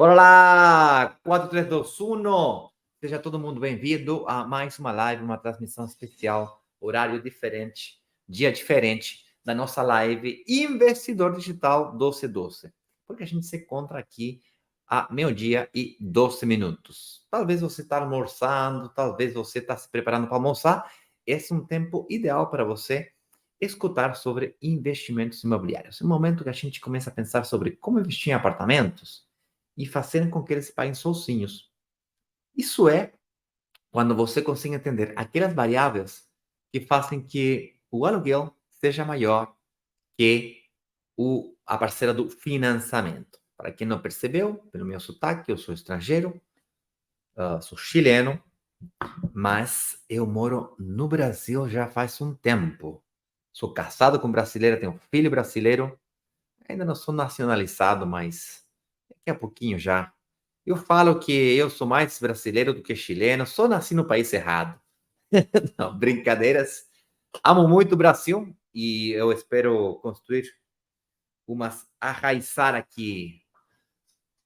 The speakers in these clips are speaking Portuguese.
Bora lá! 4, 3, 2, 1. Seja todo mundo bem-vindo a mais uma live, uma transmissão especial, horário diferente, dia diferente da nossa live Investidor Digital Doce Doce. Porque a gente se encontra aqui a meio-dia e 12 minutos. Talvez você está almoçando, talvez você está se preparando para almoçar. Esse é um tempo ideal para você escutar sobre investimentos imobiliários. É um momento que a gente começa a pensar sobre como investir em apartamentos e fazer com que eles paguem sozinhos. Isso é quando você consegue entender aquelas variáveis que fazem que o aluguel seja maior que a parcela do financiamento. Para quem não percebeu, pelo meu sotaque, eu sou estrangeiro, sou chileno, mas eu moro no Brasil já faz um tempo. Sou casado com brasileira, tenho um filho brasileiro, ainda não sou nacionalizado, mas daqui a pouquinho já. Eu falo que eu sou mais brasileiro do que chileno, só nasci no país errado. Não, brincadeiras. Amo muito o Brasil e eu espero construir arraizar aqui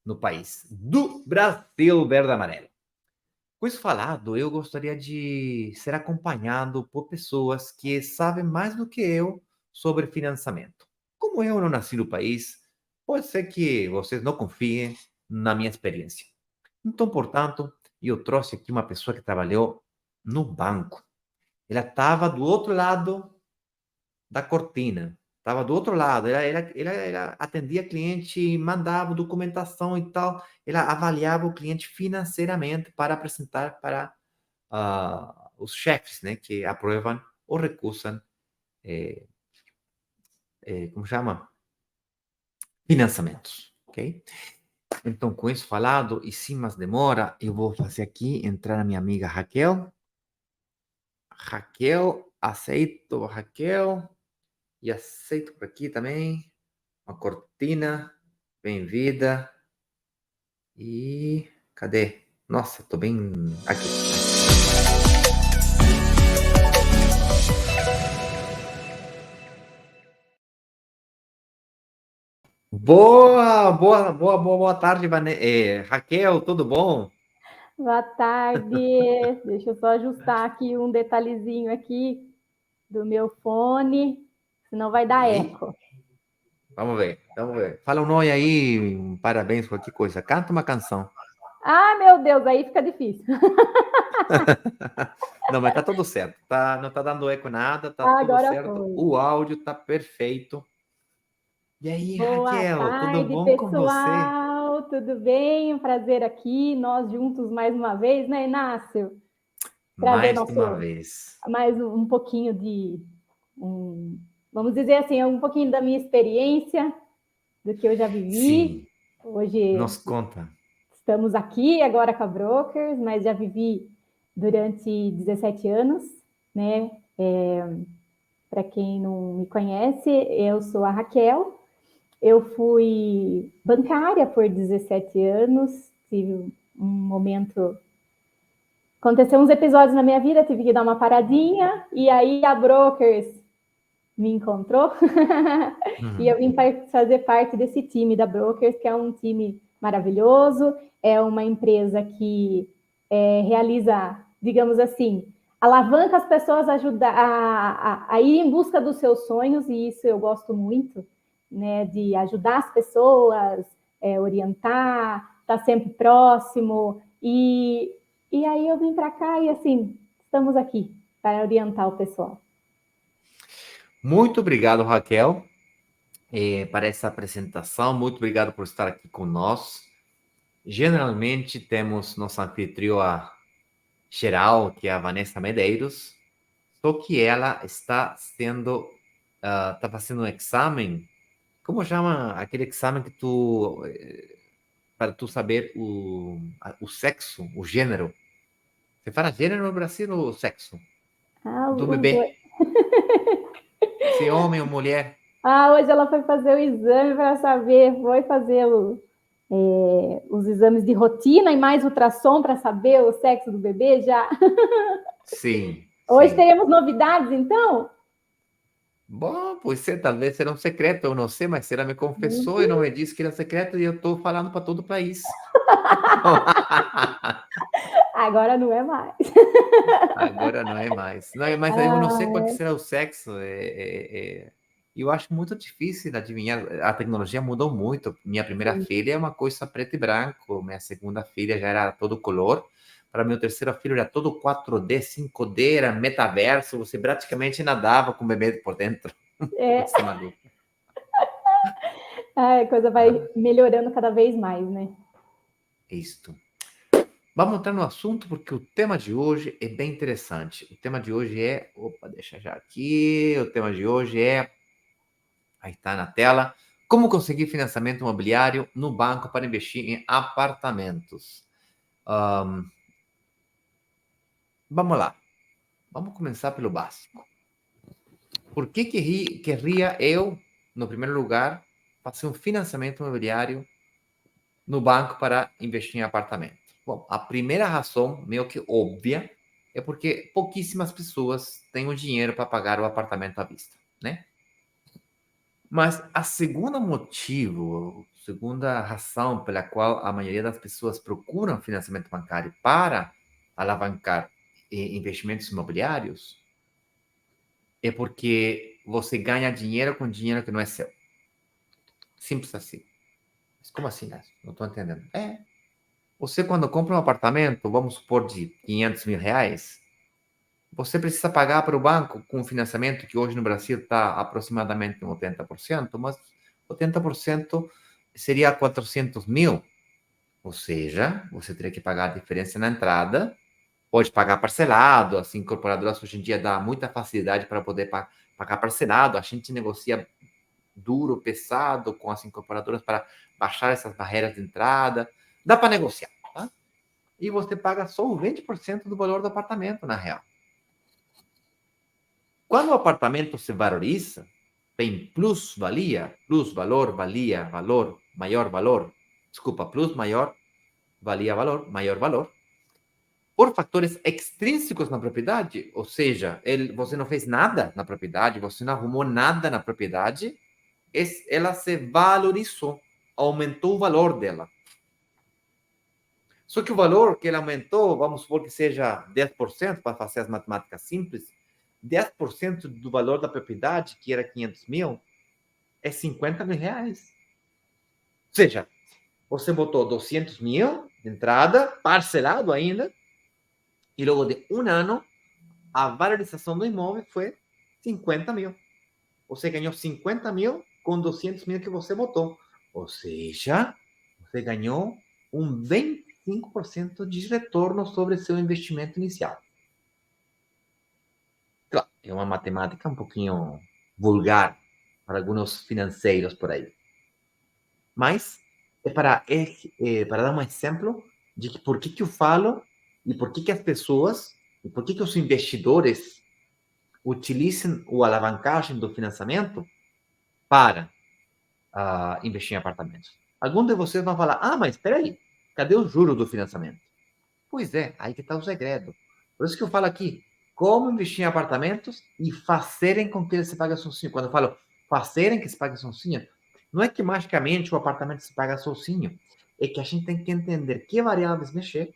no país do Brasil verde e amarelo. Com isso falado, eu gostaria de ser acompanhado por pessoas que sabem mais do que eu sobre financiamento. Como eu não nasci no país, pode ser que vocês não confiem na minha experiência. Então, portanto, eu trouxe aqui uma pessoa que trabalhou no banco. Ela estava do outro lado da cortina. Estava do outro lado. Ela atendia cliente, mandava documentação e tal. Ela avaliava o cliente financeiramente para apresentar para os chefes, né, que aprovam ou recusam, como chama? Financiamentos, ok? Então, com isso falado, e sem mais demora, eu vou fazer aqui entrar a minha amiga Raquel. Raquel, aceito Raquel. E aceito por aqui também uma cortina. Bem-vinda. E cadê? Nossa, tô bem aqui. Boa tarde, Raquel, tudo bom? Boa tarde. Deixa eu só ajustar aqui um detalhezinho aqui do meu fone, senão vai dar eco. Vamos ver. Fala um oi aí, um parabéns, qualquer coisa. Canta uma canção. Ah, meu Deus, aí fica difícil. Não, mas tá tudo certo. Não tá dando eco nada, tá tudo Agora certo. foi. O áudio tá perfeito. E aí, Boa Raquel, tudo tarde, bom com você? pessoal. Tudo bem? Um prazer aqui, nós juntos mais uma vez, né, Inácio? Trazer Mais uma vez. mais um pouquinho vamos dizer assim, um pouquinho da minha experiência, do que eu já vivi. Sim, Hoje nos conta. estamos aqui agora com a Brokers, mas já vivi durante 17 anos, né? Para quem não me conhece, eu sou a Raquel. Eu fui bancária por 17 anos, tive um momento. Aconteceu uns episódios na minha vida, tive que dar uma paradinha, e aí a Brokers me encontrou, e eu vim fazer parte desse time da Brokers, que é um time maravilhoso, é uma empresa que realiza, digamos assim, alavanca as pessoas a ir em busca dos seus sonhos, e isso eu gosto muito, né, de ajudar as pessoas, orientar, estar sempre próximo, e aí eu vim para cá e, assim, estamos aqui para orientar o pessoal. Muito obrigado, Raquel, para essa apresentação. Muito obrigado por estar aqui conosco. Generalmente temos nossa anfitriã geral, que é a Vanessa Medeiros, só que ela está fazendo um exame. Como chama aquele exame que para tu saber o sexo, o gênero? Você fala gênero no Brasil ou sexo? Do Os dois. bebê. Se é homem ou mulher. Hoje ela foi fazer o exame para saber, foi fazer os exames de rotina e mais ultrassom para saber o sexo do bebê já. Sim. Hoje teremos novidades, então? Bom, pois é, talvez era um secreto, eu não sei, mas ela me confessou e não Uhum. me disse que era secreto e eu estou falando para todo o país. Agora não é mais. Agora não é mais. Não, mas eu não sei qual Ah, será o sexo. Eu acho muito difícil adivinhar. A tecnologia mudou muito. Minha primeira sim. filha é uma coisa preto e branco. Minha segunda filha já era todo color. Para meu terceiro filho era todo 4D, 5D, era metaverso. Você praticamente nadava com o bebê por dentro. É, Coisa maluca. a coisa vai Ah, melhorando cada vez mais, né? isto. Vamos entrar no assunto porque o tema de hoje é bem interessante. O tema de hoje é. Opa, deixa já aqui. O tema de hoje é. Aí está na tela. Como conseguir financiamento imobiliário no banco para investir em apartamentos? Ahn, vamos lá. Vamos começar pelo básico. Por que querria eu, no primeiro lugar, fazer um financiamento imobiliário no banco para investir em apartamento? Bom, a primeira razão, meio que óbvia, é porque pouquíssimas pessoas têm o dinheiro para pagar o apartamento à vista, né? Mas a segunda motivo, segunda razão pela qual a maioria das pessoas procuram financiamento bancário para alavancar investimentos imobiliários é porque você ganha dinheiro com dinheiro que não é seu. Simples assim. Mas como assim, né? Não estou entendendo. Você quando compra um apartamento, vamos supor de 500 mil reais, você precisa pagar para o banco com um financiamento que hoje no Brasil está aproximadamente em 80%, mas 80% seria 400 mil. Ou seja, você teria que pagar a diferença na entrada, pode pagar parcelado, as incorporadoras hoje em dia dá muita facilidade para poder pagar parcelado, a gente negocia duro, pesado com as incorporadoras para baixar essas barreiras de entrada, dá para negociar, tá? E você paga só o 20% do valor do apartamento, na real. Quando o apartamento se valoriza, tem plus-valia, plus-valor, valia, valor, maior valor, desculpa, plus, maior, valia, valor, maior valor, por fatores extrínsecos na propriedade, ou seja, você não fez nada na propriedade, você não arrumou nada na propriedade, ela se valorizou, aumentou o valor dela. Só que o valor que ela aumentou, vamos supor que seja 10%, para fazer as matemáticas simples, 10% do valor da propriedade, que era 500 mil, é 50 mil reais. Ou seja, você botou 200 mil de entrada, parcelado ainda, e logo de um ano, a valorização do imóvel foi 50 mil. Você ganhou 50 mil com 200 mil que você botou. Ou seja, você ganhou um 25% de retorno sobre seu investimento inicial. Claro, é uma matemática um pouquinho vulgar para alguns financeiros por aí. Mas para dar um exemplo de que por que eu falo e por que as pessoas, e por que os investidores utilizam a alavancagem do financiamento para investir em apartamentos. Alguns de vocês vão falar, mas espera aí, cadê o juro do financiamento? Pois é, aí que está o segredo. Por isso que eu falo aqui, como investir em apartamentos e fazerem com que ele se pague sozinho. Quando eu falo fazerem que se pague sozinho, não é que magicamente o apartamento se paga sozinho. É que a gente tem que entender que variáveis mexer,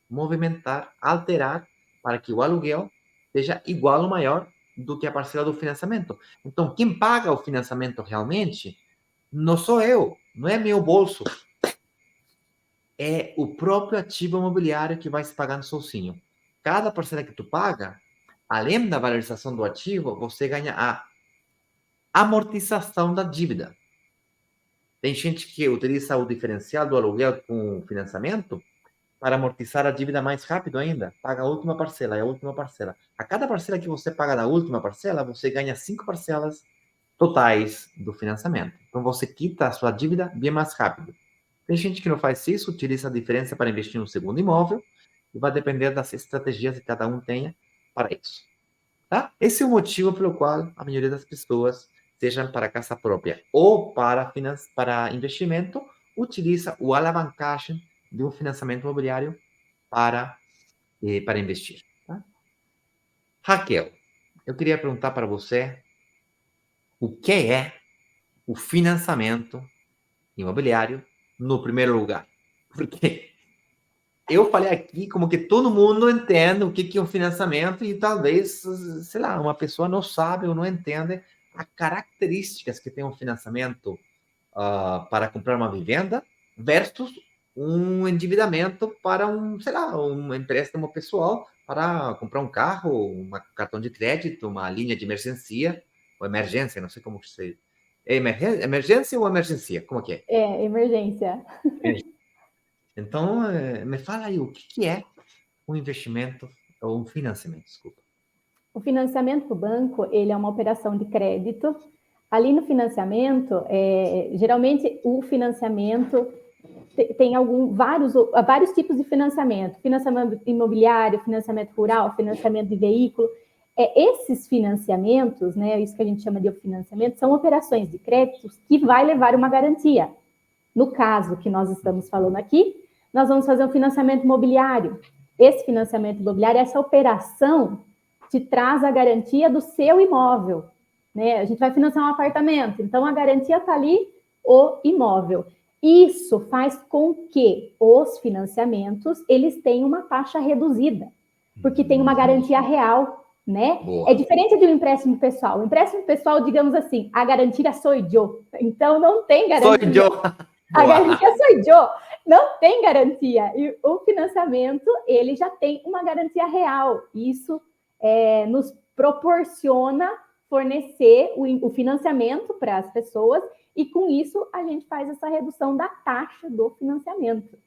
movimentar, alterar, para que o aluguel seja igual ou maior do que a parcela do financiamento. Então, quem paga o financiamento realmente não sou eu, não é meu bolso, é o próprio ativo imobiliário que vai se pagando sozinho. Cada parcela que tu paga, além da valorização do ativo, você ganha a amortização da dívida. Tem gente que utiliza o diferencial do aluguel com financiamento para amortizar a dívida mais rápido ainda. Paga a última parcela, é a última parcela. A cada parcela que você paga na última parcela, você ganha 5 parcelas totais do financiamento. Então você quita a sua dívida bem mais rápido. Tem gente que não faz isso, utiliza a diferença para investir no segundo imóvel e vai depender das estratégias que cada um tenha para isso. Tá? Esse é o motivo pelo qual a maioria das pessoas, seja para casa própria ou para investimento, utiliza o alavancagem de um financiamento imobiliário para investir. Tá? Raquel, eu queria perguntar para você o que é o financiamento imobiliário no primeiro lugar. Porque eu falei aqui como que todo mundo entende o que é um financiamento e talvez, sei lá, uma pessoa não sabe ou não entende as características que tem um financiamento para comprar uma vivenda versus um endividamento para sei lá, um empréstimo pessoal para comprar um carro, um cartão de crédito, uma linha de emergência, ou emergência, não sei como que se... É emergência ou emergência? Como que é? É, emergência. Então, me fala aí, o que é um investimento ou um financiamento, desculpa. O financiamento do banco, ele é uma operação de crédito. Ali no financiamento, geralmente o financiamento tem vários tipos de financiamento. Financiamento imobiliário, financiamento rural, financiamento de veículo. Esses financiamentos, né, isso que a gente chama de financiamento, são operações de créditos que vai levar uma garantia. No caso que nós estamos falando aqui, nós vamos fazer um financiamento imobiliário. Esse financiamento imobiliário, essa operação te traz a garantia do seu imóvel. Né? A gente vai financiar um apartamento, então a garantia está ali, o imóvel. Isso faz com que os financiamentos eles tenham uma taxa reduzida, porque tem uma garantia real, né? Boa. É diferente de um empréstimo pessoal. O empréstimo pessoal, digamos assim, a garantia sou eu. Então não tem garantia. Sou eu. A garantia sou eu. Não tem garantia. E o financiamento, ele já tem uma garantia real. Isso nos proporciona fornecer o financiamento para as pessoas e, com isso, a gente faz essa redução da taxa do financiamento.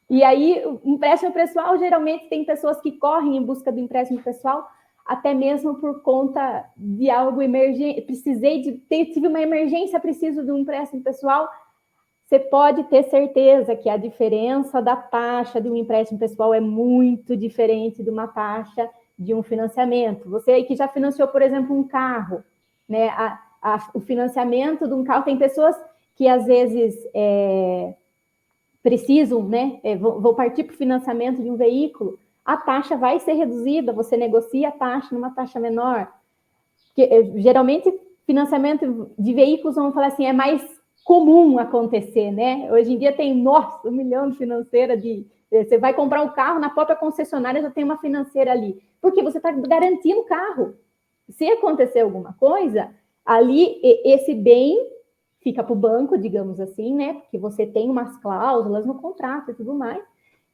E aí, o empréstimo pessoal, geralmente, tem pessoas que correm em busca do empréstimo pessoal até mesmo por conta de algo emergente. Tive uma emergência, preciso de um empréstimo pessoal. Você pode ter certeza que a diferença da taxa de um empréstimo pessoal é muito diferente de uma taxa de um financiamento. Você aí que já financiou, por exemplo, um carro, né? O financiamento de um carro, tem pessoas que às vezes precisam, né? Vou partir para o financiamento de um veículo, a taxa vai ser reduzida, você negocia a taxa numa taxa menor. Porque, geralmente, financiamento de veículos, vamos falar assim, é mais comum acontecer, né? Hoje em dia tem, nossa, 1 milhão de financeira você vai comprar um carro, na própria concessionária já tem uma financeira ali. Porque você está garantindo o carro. Se acontecer alguma coisa, ali esse bem fica para o banco, digamos assim, né? Porque você tem umas cláusulas no contrato e tudo mais,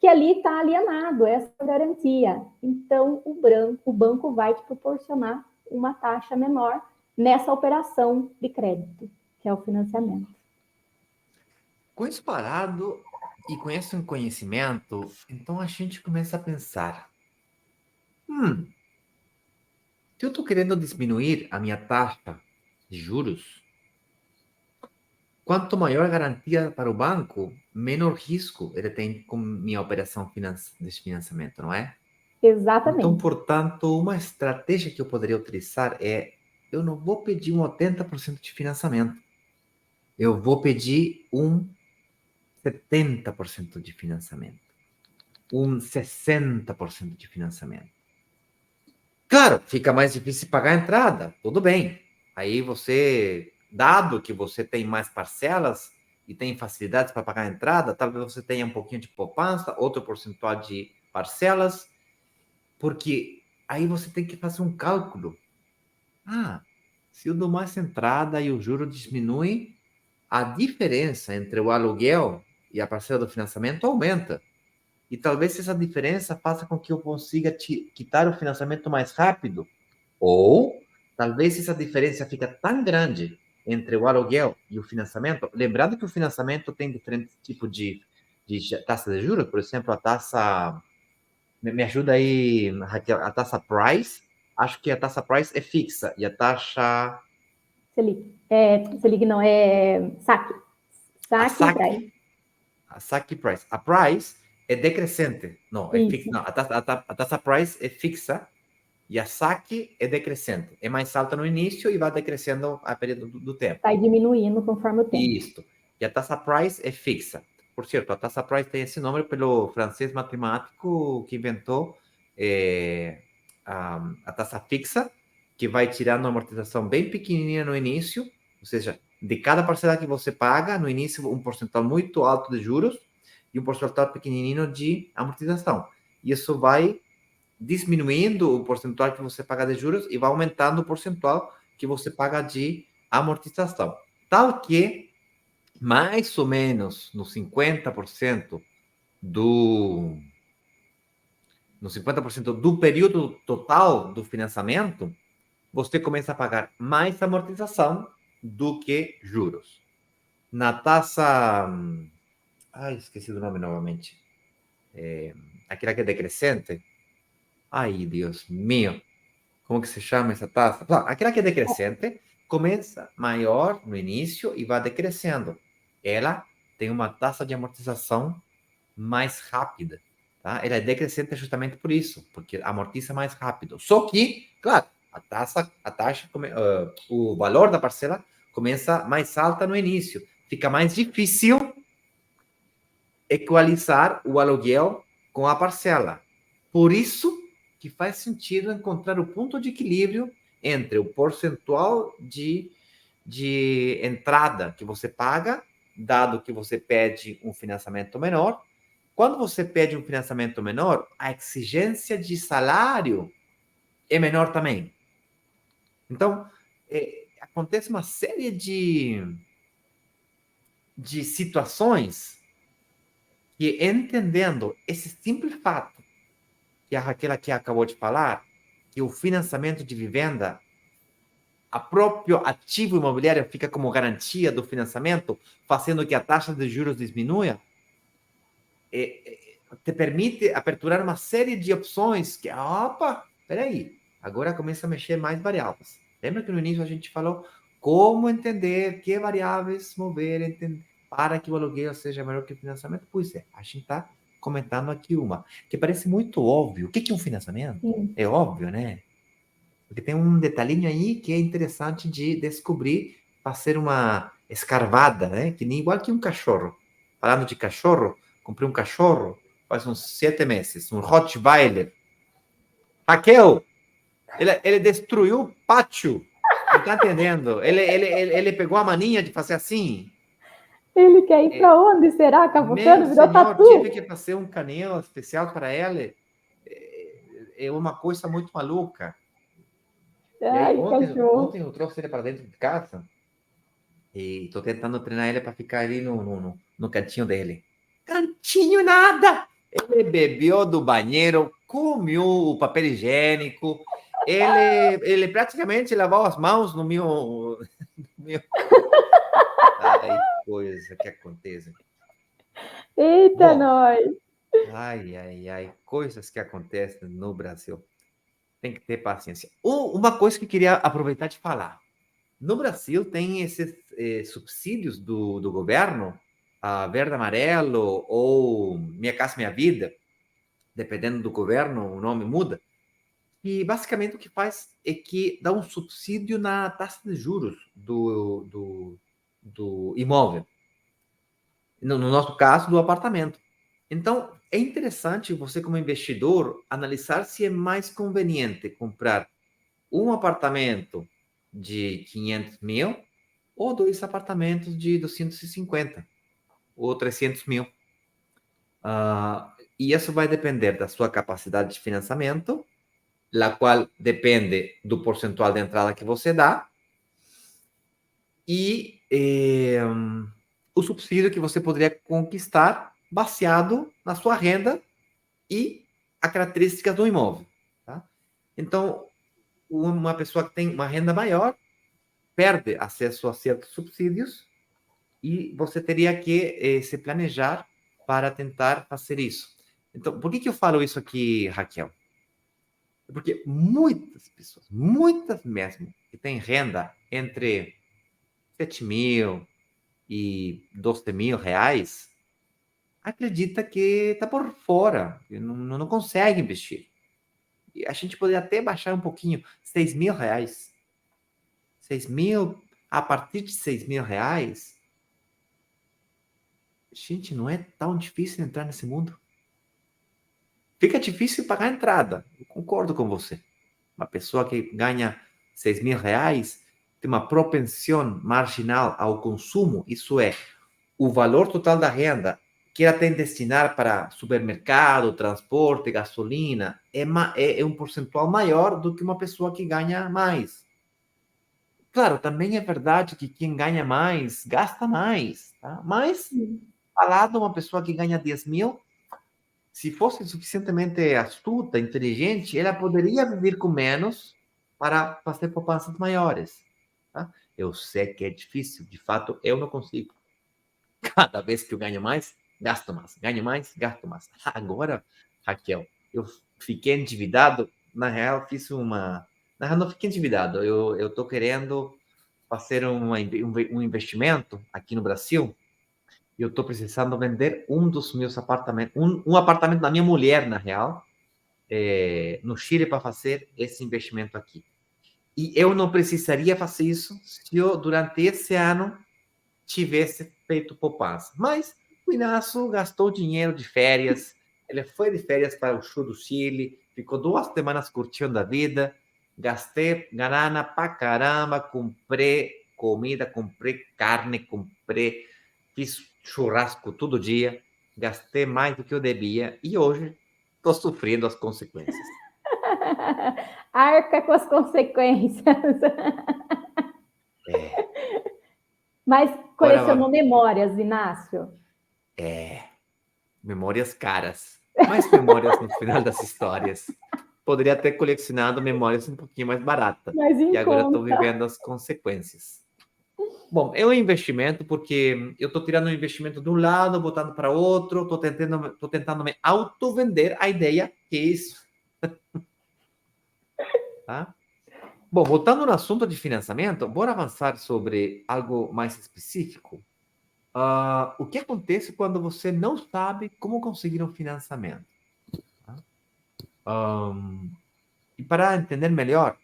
que ali está alienado, essa garantia. Então, o banco vai te proporcionar uma taxa menor nessa operação de crédito, que é o financiamento. Com isso parado e com esse conhecimento, então a gente começa a pensar: se eu estou querendo diminuir a minha taxa de juros, quanto maior a garantia para o banco, menor risco ele tem com minha operação de financiamento, não é? Exatamente. Então, portanto, uma estratégia que eu poderia utilizar é: eu não vou pedir um 80% de financiamento, eu vou pedir um 70% de financiamento, um 60% de financiamento. Claro, fica mais difícil pagar a entrada, tudo bem. Aí você, dado que você tem mais parcelas e tem facilidades para pagar a entrada, talvez você tenha um pouquinho de poupança, outro percentual de parcelas, porque aí você tem que fazer um cálculo. Se eu dou mais entrada e o juro diminui, a diferença entre o aluguel e a parcela do financiamento aumenta. E talvez essa diferença faça com que eu consiga quitar o financiamento mais rápido. Ou talvez essa diferença fica tão grande entre o aluguel e o financiamento. Lembrando que o financiamento tem diferentes tipos de taxa de juros. Por exemplo, a taxa... Me ajuda aí, Raquel. A taxa Price. Acho que a taxa Price é fixa. E a taxa... Selic não, é saque. Saque. A saque price. A price é decrescente. Não, é fixa. Não, a taxa price é fixa e a saque é decrescente. É mais alta no início e vai decrescendo a período do tempo. Vai diminuindo conforme o tempo. Isso. E a taxa price é fixa. Por certo, a taxa price tem esse nome pelo francês matemático que inventou a taxa fixa, que vai tirar uma amortização bem pequenininha no início, ou seja, de cada parcela que você paga, no início um percentual muito alto de juros e um percentual pequenininho de amortização. E isso vai diminuindo o percentual que você paga de juros e vai aumentando o percentual que você paga de amortização. Tal que, mais ou menos, no 50% do no 50% do período total do financiamento, você começa a pagar mais amortização do que juros. Na taxa... Ai, esqueci do nome novamente. Aquela que é decrescente. Ai, Deus meu. Como que se chama essa taxa? Aquela que é decrescente começa maior no início e vai decrescendo. Ela tem uma taxa de amortização mais rápida. Tá? Ela é decrescente justamente por isso, porque amortiza mais rápido. Só que, claro, o valor da parcela começa mais alta no início. Fica mais difícil equalizar o aluguel com a parcela. Por isso que faz sentido encontrar o ponto de equilíbrio entre o percentual de entrada que você paga, dado que você pede um financiamento menor. Quando você pede um financiamento menor, a exigência de salário é menor também. Então, acontece uma série de situações que, entendendo esse simples fato que a Raquel aqui acabou de falar, que o financiamento de vivenda, a próprio ativo imobiliário fica como garantia do financiamento, fazendo que a taxa de juros diminua, te permite aperturar uma série de opções que, opa, peraí, agora começa a mexer mais variáveis. Lembra que no início a gente falou como entender que variáveis mover para que o aluguel seja melhor que o financiamento? Pois é, a gente está comentando aqui uma, que parece muito óbvio. O que é um financiamento? Sim. É óbvio, né? Porque tem um detalhinho aí que é interessante de descobrir, fazer uma escarvada, né? Que nem igual que um cachorro. Falando de cachorro, comprei um cachorro faz uns 7 meses, um Rottweiler. Raquel, ele destruiu o pátio. Não tá entendendo? Ele pegou a mania de fazer assim. Ele quer ir para onde? Será? Meu Cavocando? Virou senhor, tatu? tive que fazer um canil especial para ele. É uma coisa muito maluca. E aí, Ai, cachorro. ontem eu trouxe ele para dentro de casa e estou tentando treinar ele para ficar ali no cantinho dele. Cantinho nada! Ele bebeu do banheiro, comeu o papel higiênico, ele praticamente lavou as mãos no meu, meu... Ai, coisa que acontece. Eita, Bom, nós! ai, coisas que acontecem no Brasil. Tem que ter paciência. Uma coisa que eu queria aproveitar de falar. No Brasil tem esses subsídios do governo, a verde amarelo ou Minha Casa Minha Vida, dependendo do governo, o nome muda. E basicamente o que faz é que dá um subsídio na taxa de juros do imóvel. No nosso caso, do apartamento. Então, é interessante você, como investidor, analisar se é mais conveniente comprar um apartamento de 500 mil ou dois apartamentos de 250 ou 300 mil. E isso vai depender da sua capacidade de financiamento, la qual depende do percentual de entrada que você dá, e o subsídio que você poderia conquistar baseado na sua renda e a característica do imóvel. Tá? Então, uma pessoa que tem uma renda maior perde acesso a certos subsídios e você teria que se planejar para tentar fazer isso. Então, por que eu falo isso aqui, Raquel? Porque muitas pessoas, muitas mesmo, que têm renda entre 7 mil e 12 mil reais, acredita que está por fora, que não consegue investir. E a gente poderia até baixar um pouquinho, 6 mil reais. 6 mil, a partir de 6 mil reais, gente, não é tão difícil entrar nesse mundo. Fica difícil pagar a entrada, eu concordo com você. Uma pessoa que ganha R$ 6.000, tem uma propensão marginal ao consumo, isso é, o valor total da renda que ela tem que destinar para supermercado, transporte, gasolina, é um percentual maior do que uma pessoa que ganha mais. Claro, também é verdade que quem ganha mais, gasta mais, tá? Mas, falar de uma pessoa que ganha 10 mil, se fosse suficientemente astuta, inteligente, ela poderia viver com menos para fazer poupanças maiores, tá? Eu sei que é difícil, de fato, eu não consigo. Cada vez que eu ganho mais, gasto mais. Ganho mais, gasto mais. Agora, Raquel, eu fiquei endividado. Na real, fiz uma. Na real, não fiquei endividado. Eu estou querendo fazer um investimento aqui no Brasil. E eu estou precisando vender um dos meus apartamentos, um apartamento da minha mulher, na real, no Chile, para fazer esse investimento aqui. E eu não precisaria fazer isso se eu, durante esse ano, tivesse feito poupança. Mas o Inácio gastou dinheiro de férias, ele foi de férias para o sul do Chile, ficou 2 semanas curtindo a vida, gastei grana pra caramba, comprei comida, comprei carne, fiz churrasco todo dia, gastei mais do que eu devia e hoje estou sofrendo as consequências. Arca com as consequências. É, Mas agora, colecionou memórias, Inácio. memórias caras, mas memórias no final das histórias. Poderia ter colecionado memórias um pouquinho mais baratas. Mas E em agora estou conta. vivendo as consequências. Bom, é um investimento porque eu estou tirando um investimento de um lado, botando para outro, estou tentando me auto-vender a ideia que é isso. Tá? Bom, voltando no assunto de financiamento, bora avançar sobre algo mais específico. O que acontece quando você não sabe como conseguir um financiamento? Tá? E para entender melhor,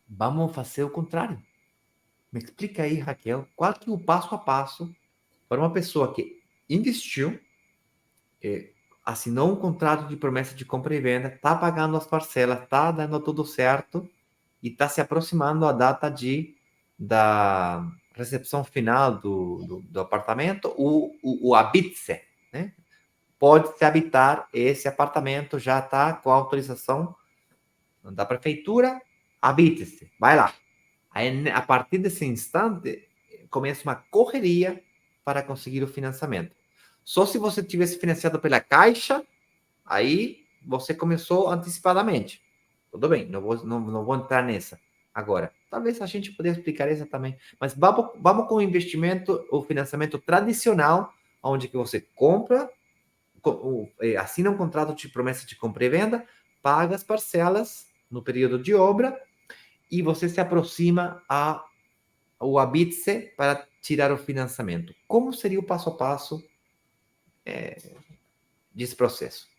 vamos fazer o contrário. Me explica aí, Raquel, qual que é o passo a passo para uma pessoa que investiu, assinou um contrato de promessa de compra e venda, está pagando as parcelas, está dando tudo certo e está se aproximando a data da recepção final do apartamento, o habite-se, né? Pode-se habitar esse apartamento, já está com a autorização da prefeitura, habite-se, vai lá. Aí, a partir desse instante, começa uma correria para conseguir o financiamento. Só se você tivesse financiado pela Caixa, aí você começou antecipadamente. Tudo bem, não vou entrar nessa agora. Talvez a gente poderia explicar isso também. Mas vamos com o investimento, o financiamento tradicional, onde que você compra, assina um contrato de promessa de compra e venda, paga as parcelas no período de obra e você se aproxima ao habite para tirar o financiamento. Como seria o passo a passo desse processo?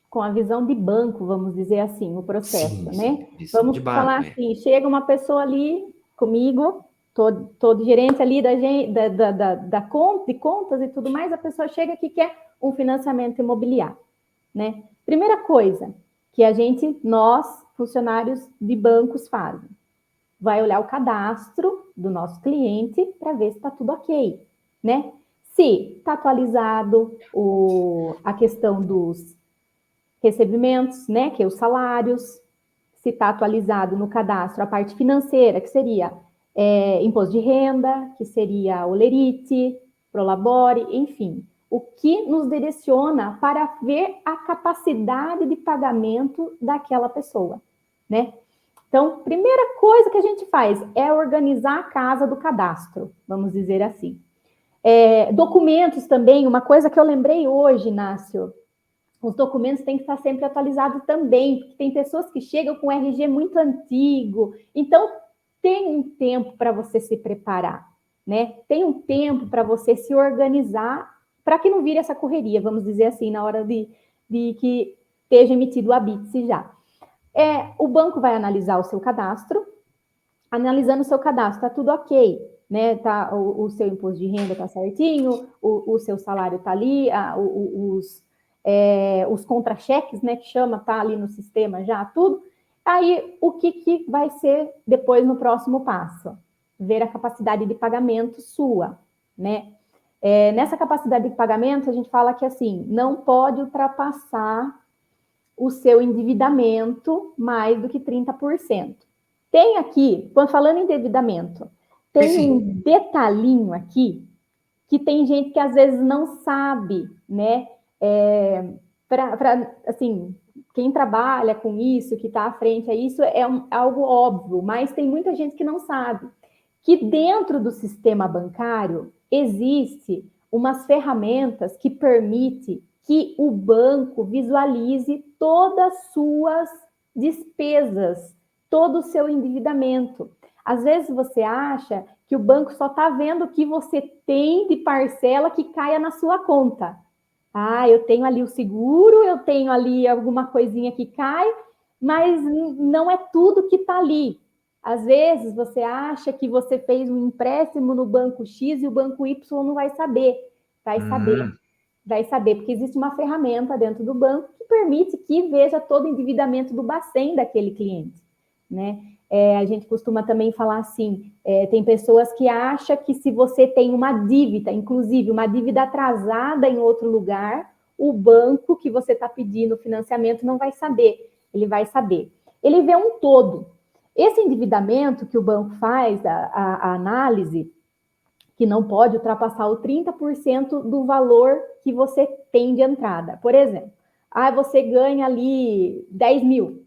Com a visão de banco, vamos dizer assim, o processo, Sim, né? de Vamos falar banco, assim, chega uma pessoa ali comigo, todo gerente ali da conta, de contas e tudo mais, a pessoa chega que quer um financiamento imobiliário, né? Primeira coisa que nós, funcionários de bancos, fazem, vai olhar o cadastro do nosso cliente para ver se está tudo ok, né? Se está atualizado a questão dos recebimentos, né, que é os salários, se está atualizado no cadastro a parte financeira, que seria imposto de renda, que seria olerite, prolabore, enfim, o que nos direciona para ver a capacidade de pagamento daquela pessoa, né? Então, primeira coisa que a gente faz é organizar a casa do cadastro, vamos dizer assim. Documentos também, uma coisa que eu lembrei hoje, Inácio, os documentos têm que estar sempre atualizados também, porque tem pessoas que chegam com RG muito antigo. Então, tem um tempo para você se preparar, né? Tem um tempo para você se organizar, para que não vire essa correria, vamos dizer assim, na hora de que esteja emitido o habite já. O banco vai analisar o seu cadastro, analisando o seu cadastro, está tudo ok, né? Tá, o seu imposto de renda está certinho, o seu salário está ali, os contra-cheques, né, que chama, tá ali no sistema já, tudo. Aí, o que vai ser depois no próximo passo? Ver a capacidade de pagamento sua, né? Nessa capacidade de pagamento, a gente fala que, assim, não pode ultrapassar o seu endividamento mais do que 30%. Tem aqui, quando falando em endividamento, tem um detalhinho aqui que tem gente que às vezes não sabe, né? Assim, quem trabalha com isso, que está à frente a isso, algo óbvio, mas tem muita gente que não sabe que dentro do sistema bancário existe umas ferramentas que permitem que o banco visualize todas as suas despesas, todo o seu endividamento. Às vezes você acha que o banco só está vendo o que você tem de parcela que caia na sua conta. Ah, eu tenho ali o seguro, eu tenho ali alguma coisinha que cai, mas não é tudo que está ali. Às vezes você acha que você fez um empréstimo no banco X e o banco Y não vai saber. Vai saber, porque existe uma ferramenta dentro do banco que permite que veja todo o endividamento do Bacen daquele cliente, né? A gente costuma também falar assim, tem pessoas que acham que se você tem uma dívida, inclusive uma dívida atrasada em outro lugar, o banco que você está pedindo financiamento não vai saber, ele vai saber. Ele vê um todo. Esse endividamento que o banco faz, a análise, que não pode ultrapassar o 30% do valor que você tem de entrada. Por exemplo, você ganha ali 10 mil.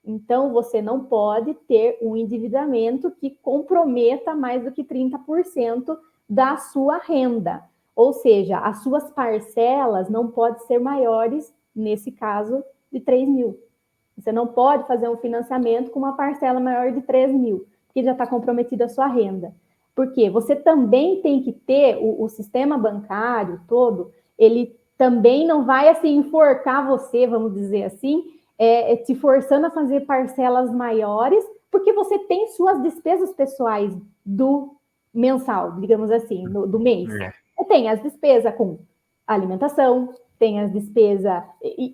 Então, você não pode ter um endividamento que comprometa mais do que 30% da sua renda. Ou seja, as suas parcelas não podem ser maiores, nesse caso, de 3 mil. Você não pode fazer um financiamento com uma parcela maior de 3 mil, porque já está comprometida a sua renda. Porque você também tem que ter o sistema bancário todo, ele também não vai assim enforcar você, vamos dizer assim, te forçando a fazer parcelas maiores, porque você tem suas despesas pessoais do mensal, digamos assim, do mês. Tem as despesas com alimentação, tem as despesas,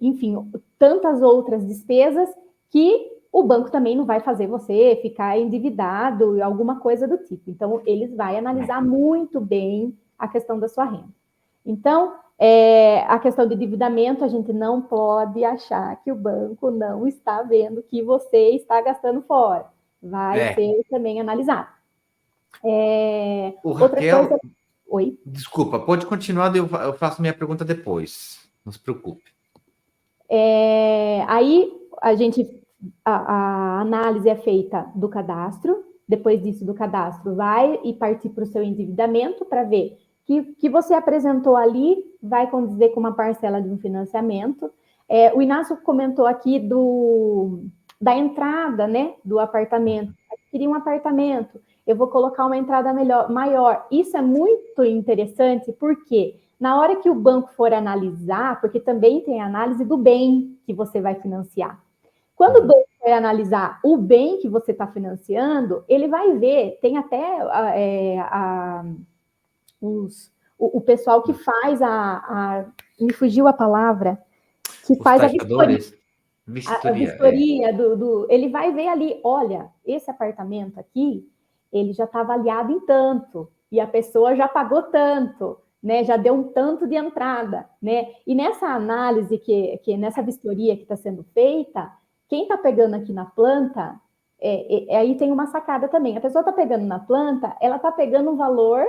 enfim, tantas outras despesas que o banco também não vai fazer você ficar endividado, alguma coisa do tipo. Então, eles vão analisar muito bem a questão da sua renda. Então, a questão de endividamento, a gente não pode achar que o banco não está vendo que você está gastando fora. Vai ser também analisado. Outra coisa... Oi? Desculpa, pode continuar, eu faço minha pergunta depois. Não se preocupe. Aí, a análise é feita do cadastro, depois disso do cadastro vai e partir para o seu endividamento para ver que você apresentou ali vai condizer com uma parcela de um financiamento. O Inácio comentou aqui da entrada, né, do apartamento. Queria um apartamento, eu vou colocar uma entrada maior. Isso é muito interessante, porque na hora que o banco for analisar, porque também tem a análise do bem que você vai financiar. Quando o banco for analisar o bem que você está financiando, ele vai ver, tem até o pessoal que faz me fugiu a palavra, que faz a vistoria. A vistoria ele vai ver ali, olha, esse apartamento aqui, ele já está avaliado em tanto, e a pessoa já pagou tanto, né? Já deu um tanto de entrada, né? E nessa análise, nessa vistoria que está sendo feita, quem está pegando aqui na planta, aí tem uma sacada também. A pessoa está pegando na planta, ela está pegando um valor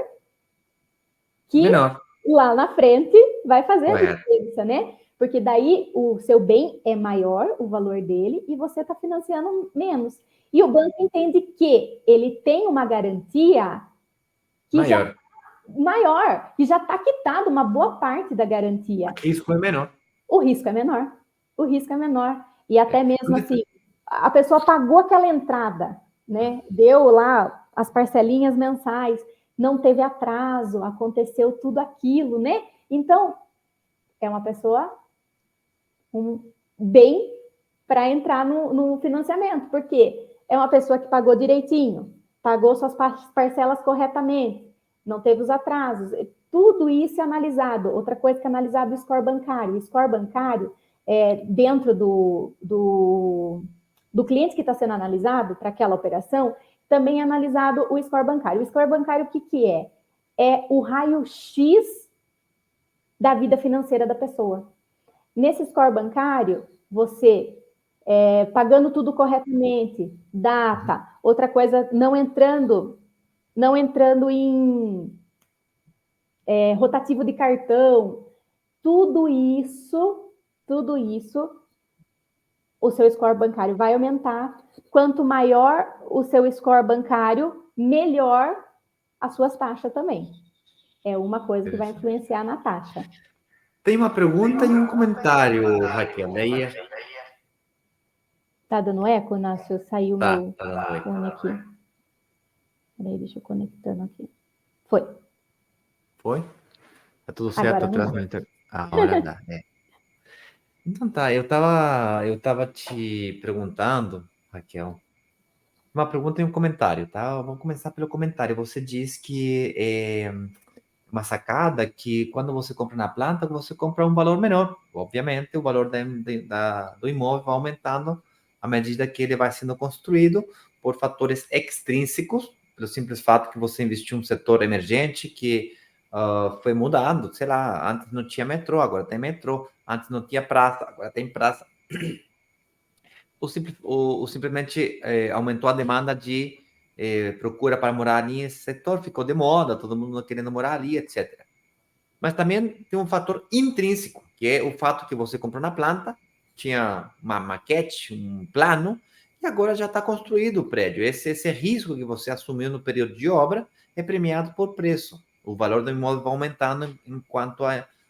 que menor. Lá na frente vai fazer a diferença, né? Porque daí o seu bem é maior, o valor dele, e você está financiando menos. E o banco entende que ele tem uma garantia que maior, que já está quitado uma boa parte da garantia. O risco é menor. O risco é menor. O risco é menor. E até mesmo assim, a pessoa pagou aquela entrada, né? Deu lá as parcelinhas mensais, não teve atraso, aconteceu tudo aquilo, né? Então, é uma pessoa bem para entrar no financiamento, porque é uma pessoa que pagou direitinho, pagou suas parcelas corretamente, não teve os atrasos, tudo isso é analisado. Outra coisa que é analisado é o score bancário. O score bancário, dentro do cliente que está sendo analisado para aquela operação, também é analisado o score bancário. O score bancário, o que é? É o raio-x da vida financeira da pessoa. Nesse score bancário, você pagando tudo corretamente, data, outra coisa, não entrando em rotativo de cartão, tudo isso, o seu score bancário vai aumentar. Quanto maior o seu score bancário, melhor as suas taxas também. É uma coisa que vai influenciar na taxa. Tem uma pergunta e um comentário, Raquel. Daí... Tá dando eco, Nácio? Saiu meu dando eco. fone aqui. Peraí, deixa eu conectando aqui. Foi? Tá tudo certo agora atrás? Agora dá, Então tá, eu tava te perguntando, Raquel, uma pergunta e um comentário, tá? Vamos começar pelo comentário. Você diz que é uma sacada que quando você compra na planta, você compra um valor menor. Obviamente, o valor do imóvel vai aumentando à medida que ele vai sendo construído por fatores extrínsecos, pelo simples fato que você investiu em um setor emergente que foi mudado, sei lá, antes não tinha metrô, agora tem metrô, antes não tinha praça, agora tem praça. Ou simplesmente aumentou a demanda de procura para morar ali nesse setor, ficou de moda, todo mundo querendo morar ali, etc. Mas também tem um fator intrínseco, que é o fato que você comprou na planta, tinha uma maquete, um plano, e agora já está construído o prédio. Esse risco que você assumiu no período de obra é premiado por preço. O valor do imóvel vai aumentando enquanto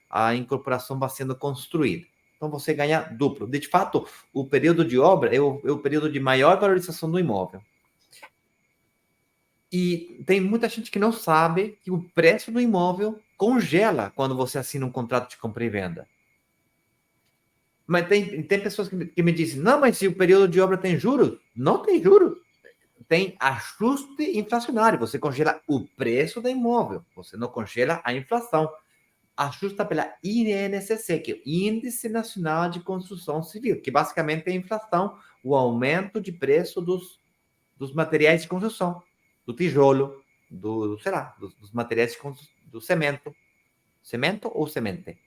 a incorporação vai sendo construída. Então você ganha duplo. De fato, o período de obra é o período de maior valorização do imóvel. E tem muita gente que não sabe que o preço do imóvel congela quando você assina um contrato de compra e venda. Mas tem pessoas que me dizem, não, mas se o período de obra tem juros? Não tem juros. Tem ajuste inflacionário. Você congela o preço do imóvel. Você não congela a inflação. Ajusta pela INCC, que é o Índice Nacional de Construção Civil, que basicamente é a inflação, o aumento de preço dos materiais de construção, do tijolo, dos materiais de construção, do cimento. Cimento ou semente?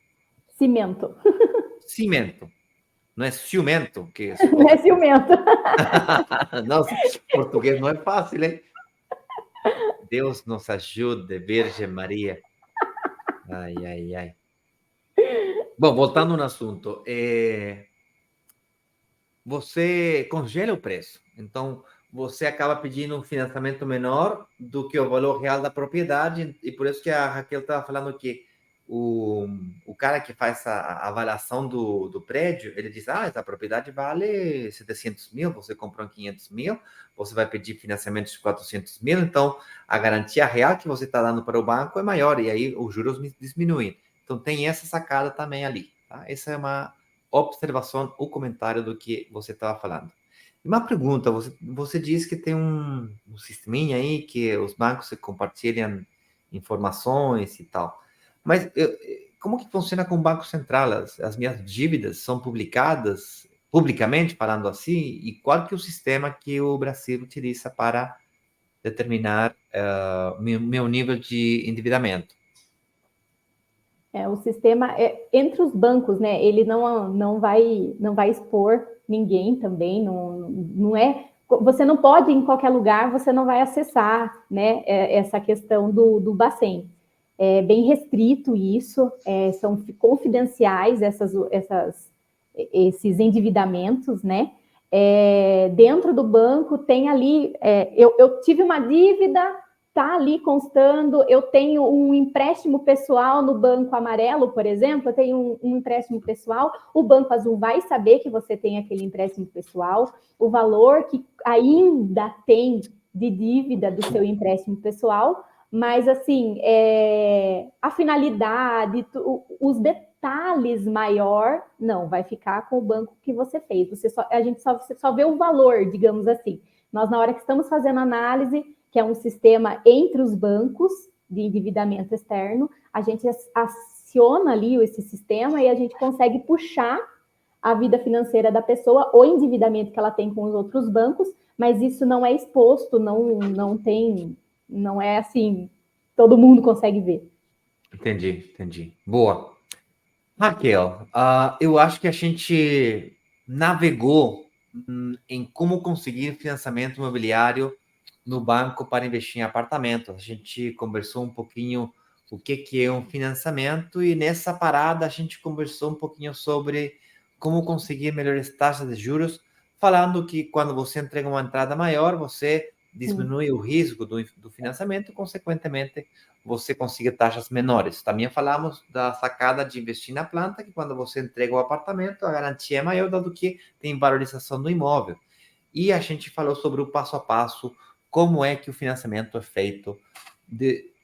Cimento. Cimento. Não é ciumento? Que Não é ciumento. Nossa, português não é fácil, hein? Deus nos ajude, Virgem Maria. Ai, ai, ai. Bom, voltando no assunto. Você congela o preço. Então, você acaba pedindo um financiamento menor do que o valor real da propriedade, e por isso que a Raquel estava falando que o cara que faz a avaliação do prédio, ele diz, essa propriedade vale 700 mil, você comprou 500 mil, você vai pedir financiamento de 400 mil, então a garantia real que você está dando para o banco é maior, e aí os juros diminuem. Então tem essa sacada também ali, tá? Essa é uma observação ou comentário do que você estava falando. Uma pergunta, você disse que tem um sisteminha aí que os bancos se compartilham informações e tal. Mas como que funciona com o Banco Central? As minhas dívidas são publicadas publicamente, falando assim? E qual que é o sistema que o Brasil utiliza para determinar meu nível de endividamento? O sistema entre os bancos, né? Ele não vai expor ninguém também, não é. Você não pode em qualquer lugar, você não vai acessar, né? Essa questão do Bacen. É bem restrito isso, são confidenciais esses endividamentos, né? Dentro do banco tem ali, eu tive uma dívida, tá ali constando, eu tenho um empréstimo pessoal no Banco Amarelo, por exemplo, eu tenho um empréstimo pessoal, o Banco Azul vai saber que você tem aquele empréstimo pessoal, o valor que ainda tem de dívida do seu empréstimo pessoal, mas assim, a finalidade, os detalhes maior, não, vai ficar com o banco que você fez. Você só vê o valor, digamos assim. Nós, na hora que estamos fazendo análise, que é um sistema entre os bancos de endividamento externo, a gente aciona ali esse sistema e a gente consegue puxar a vida financeira da pessoa, o endividamento que ela tem com os outros bancos, mas isso não é exposto, não é assim, todo mundo consegue ver. Entendi. Boa. Raquel, eu acho que a gente navegou em como conseguir financiamento imobiliário no banco para investir em apartamentos. A gente conversou um pouquinho o que é um financiamento e nessa parada a gente conversou um pouquinho sobre como conseguir melhores taxas de juros, falando que quando você entrega uma entrada maior, você diminui o risco do financiamento e, consequentemente, você consiga taxas menores. Também falamos da sacada de investir na planta, que quando você entrega o apartamento, a garantia é maior, dado que tem valorização do imóvel. E a gente falou sobre o passo a passo, como é que o financiamento é feito,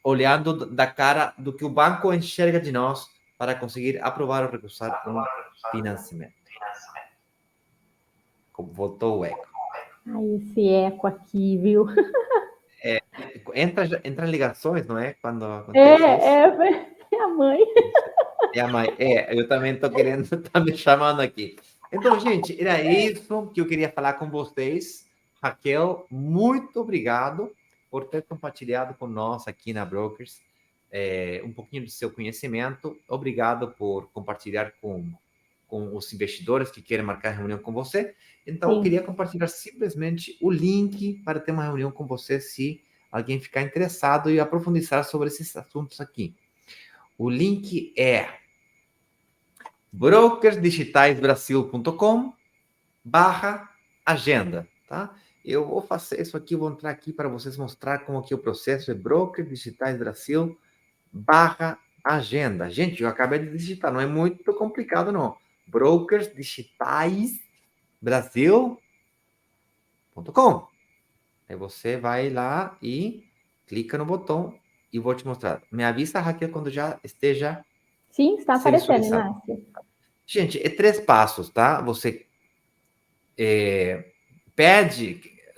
olhando da cara do que o banco enxerga de nós para conseguir aprovar ou recusar um financiamento. Voltou o eco. Ai, esse eco aqui, viu? Entra ligações, não é? Quando acontece isso. É a mãe. É a mãe. Eu também estou querendo, tá me chamando aqui. Então, gente, era isso que eu queria falar com vocês. Raquel, muito obrigado por ter compartilhado com nós aqui na Brokers um pouquinho do seu conhecimento. Obrigado por compartilhar com os investidores que querem marcar reunião com você. Então, eu queria compartilhar simplesmente o link para ter uma reunião com você, se alguém ficar interessado e aprofundar sobre esses assuntos aqui. O link é brokersdigitaisbrasil.com/agenda, tá? Eu vou fazer isso aqui, vou entrar aqui para vocês mostrar como que o processo é brokersdigitaisbrasil/agenda. Gente, eu acabei de digitar, não é muito complicado, não. brokersdigitaisbrasil.com. Aí você vai lá e clica no botão e vou te mostrar. Me avisa, Raquel, quando já esteja. Sim, está aparecendo, Inácio. Gente, é 3 passos, tá? Você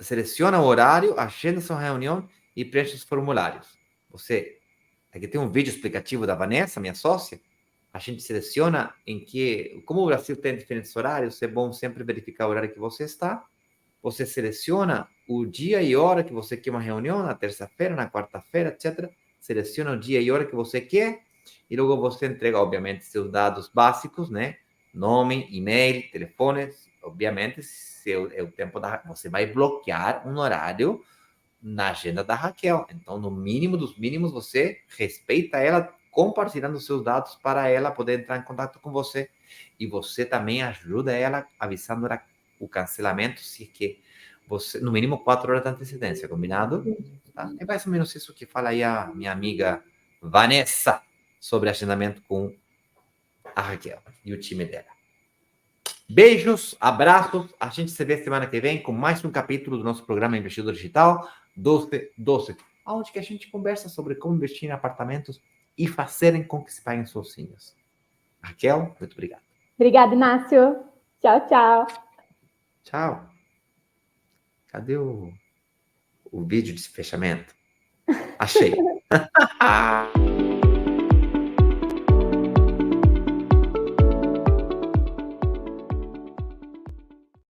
seleciona o horário, agenda sua reunião e preenche os formulários. Aqui tem um vídeo explicativo da Vanessa, minha sócia. A gente seleciona como o Brasil tem diferentes horários, é bom sempre verificar o horário que você está. Você seleciona o dia e hora que você quer uma reunião, na terça-feira, na quarta-feira, etc. Seleciona o dia e hora que você quer e logo você entrega, obviamente, seus dados básicos, né? Nome, e-mail, telefone. Obviamente, é o tempo você vai bloquear um horário na agenda da Raquel. Então, no mínimo dos mínimos, você respeita ela, compartilhando seus dados para ela poder entrar em contato com você. E você também ajuda ela, avisando o cancelamento, se que você, no mínimo 4 horas de antecedência, combinado? Tá? É mais ou menos isso que fala aí a minha amiga Vanessa sobre agendamento com a Raquel e o time dela. Beijos, abraços. A gente se vê semana que vem com mais um capítulo do nosso programa Investidor Digital 1212, onde que a gente conversa sobre como investir em apartamentos e fazerem com que se paguem sozinhos. Raquel, muito obrigado. Obrigada, Inácio. Tchau, tchau. Tchau. Cadê o vídeo de fechamento? Achei.